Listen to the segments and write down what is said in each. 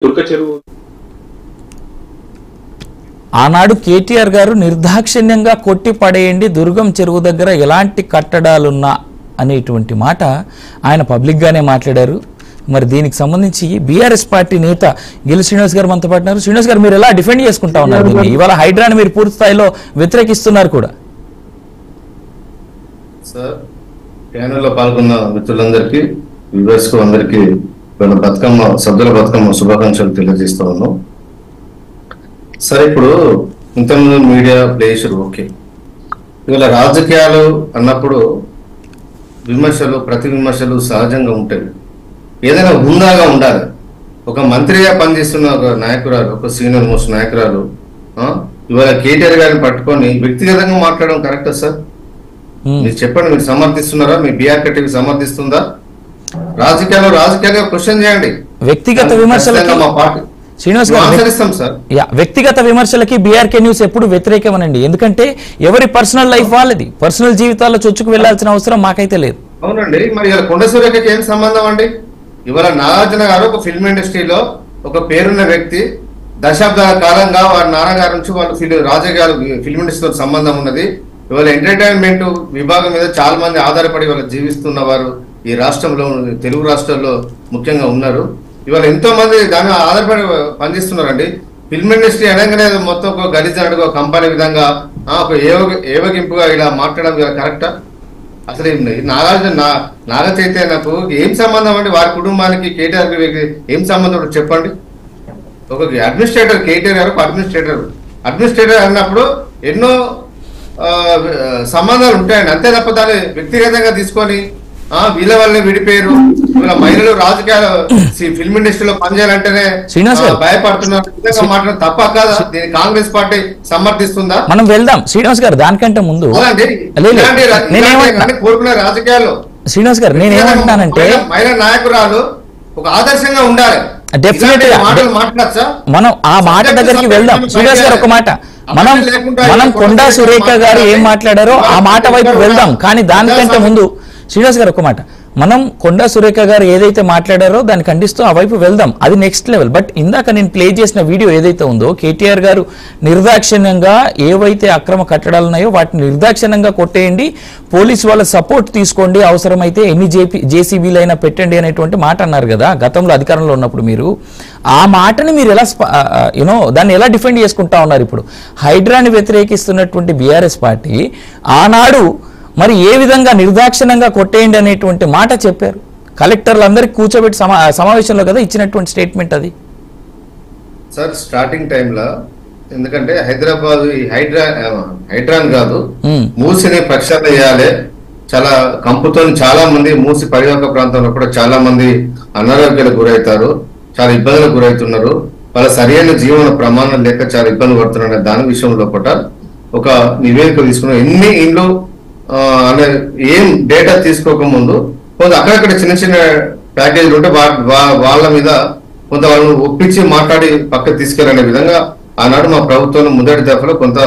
దుర్గ చెరువు ఆనాడు కేటీఆర్ గారు నిర్దాక్షిణ్యంగా కొట్టి పడేయండి దుర్గం చెరువు దగ్గర ఎలాంటి కట్టడాలున్నా అనేటువంటి మాట ఆయన పబ్లిక్గానే మాట్లాడారు. మరి దీనికి సంబంధించి బీఆర్ఎస్ పార్టీ నేత గిల్ శ్రీనివాస్ గారు మనతో పాటున్నారు. శ్రీనివాస్ గారు, మీరు ఎలా డిఫెండ్ చేసుకుంటా ఉన్నారు దీన్ని? ఇవాళ హైడ్రాని మీరు పూర్తి స్థాయిలో వ్యతిరేకిస్తున్నారు కూడా. సార్, ప్యానెల్లో పాల్గొన్న మిత్రులందరికీ, వ్యూవర్స్ కు అందరికీ బతుకమ్మ సద్దుల బతుకమ్మ శుభాకాంక్షలు తెలియజేస్తా ఉన్నాం. సరే, ఇప్పుడు ఇంతకుముందు మీడియా ప్లేషర్ ఓకే, ఇవాళ రాజకీయాలు అన్నప్పుడు విమర్శలు ప్రతి విమర్శలు సహజంగా ఉంటాయి. ఏదైనా హుందాగా ఉండాలి. ఒక మంత్రిగా పనిచేస్తున్న ఒక నాయకురాలు, ఒక సీనియర్ మోస్ట్ నాయకురాలు ఇవాళ కేటీఆర్ గారిని పట్టుకొని వ్యక్తిగతంగా మాట్లాడడం కరెక్టా సార్? మీరు చెప్పండి, మీరు సమర్థిస్తున్నారా? మీ బీఆర్కే టీవీ సమర్థిస్తుందా? రాజకీయాలుగా క్వశ్చన్ చేయండి. వ్యక్తిగత విమర్శలకి మా పార్టీ శ్రీనివాస్ గారు ఆచరిస్తాం సార్. వ్యక్తిగత విమర్శలకి బీఆర్కే న్యూస్ ఎప్పుడు వ్యతిరేకమనండి. ఎందుకంటే ఎవరి పర్సనల్ లైఫ్ వాళ్ళది, పర్సనల్ జీవితాల్లో చొచ్చుకు వెళ్లాల్సిన అవసరం మాకైతే లేదు. అవునండి, మరి ఇలా కొండ సూర్యకి ఏం సంబంధం అండి? ఇవాళ నాగార్జున గారు ఒక ఫిల్మ్ ఇండస్ట్రీలో ఒక పేరున్న వ్యక్తి, దశాబ్దాల కాలంగా వారి నాన్నగారి నుంచి వాళ్ళు రాజకీయాలు ఫిల్మ్ ఇండస్ట్రీతో సంబంధం ఉన్నది. ఇవాళ ఎంటర్టైన్మెంట్ విభాగం మీద చాలా మంది ఆధారపడి వాళ్ళు జీవిస్తున్న వారు ఈ రాష్ట్రంలో, తెలుగు రాష్ట్రాల్లో ముఖ్యంగా ఉన్నారు. ఇవాళ ఎంతో మంది దాని ఆధారపడి పనిచేస్తున్నారండి. ఫిల్మ్ ఇండస్ట్రీ అనగానే మొత్తం ఒక గలీజాడుగా కంపెనీ విధంగా ఒక ఏవగింపుగా ఇలా మాట్లాడడం ఇలా కరెక్టా? అసలు నాగ చైతన్యకు ఏం సంబంధం అండి? వారి కుటుంబానికి కేటీఆర్ ఏం సంబంధం చెప్పండి. ఒక అడ్మినిస్ట్రేటర్, కేటీఆర్ గారు ఒక అడ్మినిస్ట్రేటర్ అన్నప్పుడు ఎన్నో సంబంధాలు ఉంటాయండి. అంతే తప్ప దాన్ని వ్యక్తిగతంగా తీసుకొని వీళ్ళ వాళ్ళని విడిపోయారు, వీళ్ళ మహిళలు రాజకీయాలు ఫిల్మ్ ఇండస్ట్రీలో పనిచేయాలంటేనే భయపడుతున్నారు, మాట్లాడడం తప్ప కాదా? దీన్ని కాంగ్రెస్ పార్టీ సమర్థిస్తుందా? మనం వెళ్దాం శ్రీనివాస్ గారు. దానికంటే ముందు కోరుకునే రాజకీయాల్లో శ్రీనివాస్ గారు నేనేమంటున్నానంటే, మహిళా నాయకురాలు ఒక ఆదర్శంగా ఉండాలి. డెఫినెట్ గా మనం ఆ మాట దగ్గరికి వెళ్దాం. శ్రీనివాస్ గారు, ఒక మాట, మనం కొండా సురేఖ గారు ఏం మాట్లాడారో ఆ మాట వైపు వెళ్దాం. కానీ దానికంటే ముందు శ్రీనివాస్ గారు ఒక మాట, మనం కొండా సురేఖ గారు ఏదైతే మాట్లాడారో దాన్ని ఖండిస్తూ ఆ వైపు వెళ్దాం, అది నెక్స్ట్ లెవెల్. బట్ ఇందాక నేను ప్లే చేసిన వీడియో ఏదైతే ఉందో, కేటీఆర్ గారు నిర్దాక్షిణ్యంగా ఏవైతే అక్రమ కట్టడాలు ఉన్నాయో వాటిని నిర్దాక్షిణ్యంగా కొట్టేయండి, పోలీసు వాళ్ళ సపోర్ట్ తీసుకోండి, అవసరమైతే ఎన్ని జేసీబీలు అయినా పెట్టండి అనేటువంటి మాట అన్నారు కదా గతంలో అధికారంలో ఉన్నప్పుడు. మీరు ఆ మాటని మీరు ఎలా దాన్ని ఎలా డిఫెండ్ చేసుకుంటా ఉన్నారు? ఇప్పుడు హైడ్రాని వ్యతిరేకిస్తున్నటువంటి బీఆర్ఎస్ పార్టీ ఆనాడు మరి ఏ విధంగా నిర్దాక్షిణ్యంగా కొట్టేయండి అనేటువంటి మాట చెప్పారు. కలెక్టర్లందరికీ కూర్చోబెట్టి సమావేశంలో కదా ఇచ్చినటువంటి స్టేట్మెంట్ అది. సార్, స్టార్టింగ్ టైంలో ఎందుకంటే హైదరాబాద్ హైడ్రాన్ కాదు, మూసిని ప్రక్షాళన చేయాలి. చాలా కంపుతో చాలా మంది మూసి పరివాహక ప్రాంతంలో కూడా చాలా మంది అనారోగ్యాలకు గురవుతారు, చాలా ఇబ్బందులకు గురవుతున్నారు. వాళ్ళ సరైన జీవన ప్రమాణం లేక చాలా ఇబ్బంది పడుతున్నారు. దాని విషయంలో కూడా ఒక నివేదిక తీసుకున్నాం. ఎన్ని ఇండ్లు అనే ఏం డేటా తీసుకోకముందు కొంత అక్కడక్కడ చిన్న చిన్న ప్యాకేజీలు ఉంటే వాళ్ళ మీద కొంత వాళ్ళని ఒప్పించి మాట్లాడి పక్కకు తీసుకెళ్లనే విధంగా ఆనాడు మా ప్రభుత్వంలో మొదటి దఫలో కొంత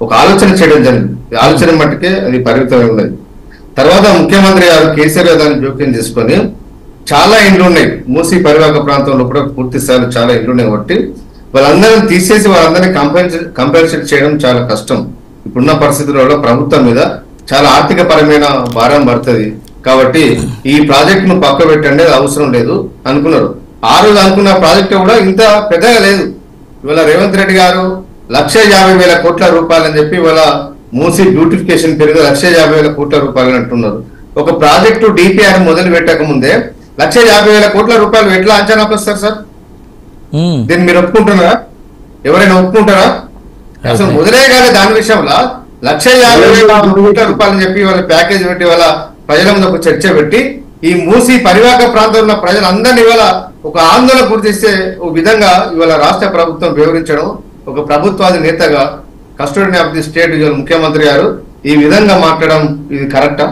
ఒక ఆలోచన చేయడం జరిగింది. ఆలోచన మట్టుకే అది పరిమితమై ఉన్నది. తర్వాత ముఖ్యమంత్రి గారు కేసీఆర్ దాన్ని జోక్యం చేసుకొని చాలా ఇండ్లు ఉన్నాయి మూసి పరివాహక ప్రాంతంలో కూడా పూర్తి స్థాయిలో చాలా ఇండ్లు ఉన్నాయి. కాబట్టి వాళ్ళందరినీ తీసేసి వాళ్ళందరినీ కంపెన్సేట్ చేయడం చాలా కష్టం. ఇప్పుడున్న పరిస్థితులలో ప్రభుత్వం మీద చాలా ఆర్థిక పరమైన భారం పడుతుంది. కాబట్టి ఈ ప్రాజెక్ట్ ను పక్క పెట్టండి, అది అవసరం లేదు అనుకున్నారు. ఆ రోజు అనుకున్న ప్రాజెక్ట్ కూడా ఇంత పెద్దగా లేదు. ఇవాళ రేవంత్ రెడ్డి గారు 1,50,000 కోట్ల రూపాయలు అని చెప్పి ఇవాళ మూసి బ్యూటిఫికేషన్ పేరుగా 1,50,000 కోట్ల రూపాయలు అంటున్నారు. ఒక ప్రాజెక్టు డిపిఆర్ మొదలు పెట్టక ముందే 1,50,000 కోట్ల రూపాయలు ఎట్లా అంచనాకు వస్తారు సార్? దీన్ని మీరు ఒప్పుకుంటున్నారా? ఎవరైనా ఒప్పుకుంటారా? అసలు మొదలే కాదు దాని విషయంలో 1,50,000 కోట్ల రూపాయలని చెప్పి వాళ్ళ ప్యాకేజ్ పెట్టి వాళ్ళ ప్రజల మీద ఒక చర్చ పెట్టి ఈ మూసి పరివాహక ప్రాంతంలో ప్రజలందరినీ ఇవాళ ఒక ఆందోళన గుర్తిస్తే ఒక విధంగా ఇవాళ రాష్ట్ర ప్రభుత్వం వివరించడం, ఒక ప్రభుత్వాది నేతగా కస్టోడియన్ ఆఫ్ ది స్టేట్ ముఖ్యమంత్రి గారు ఈ విధంగా మాట్లాడడం ఇది కరెక్టా?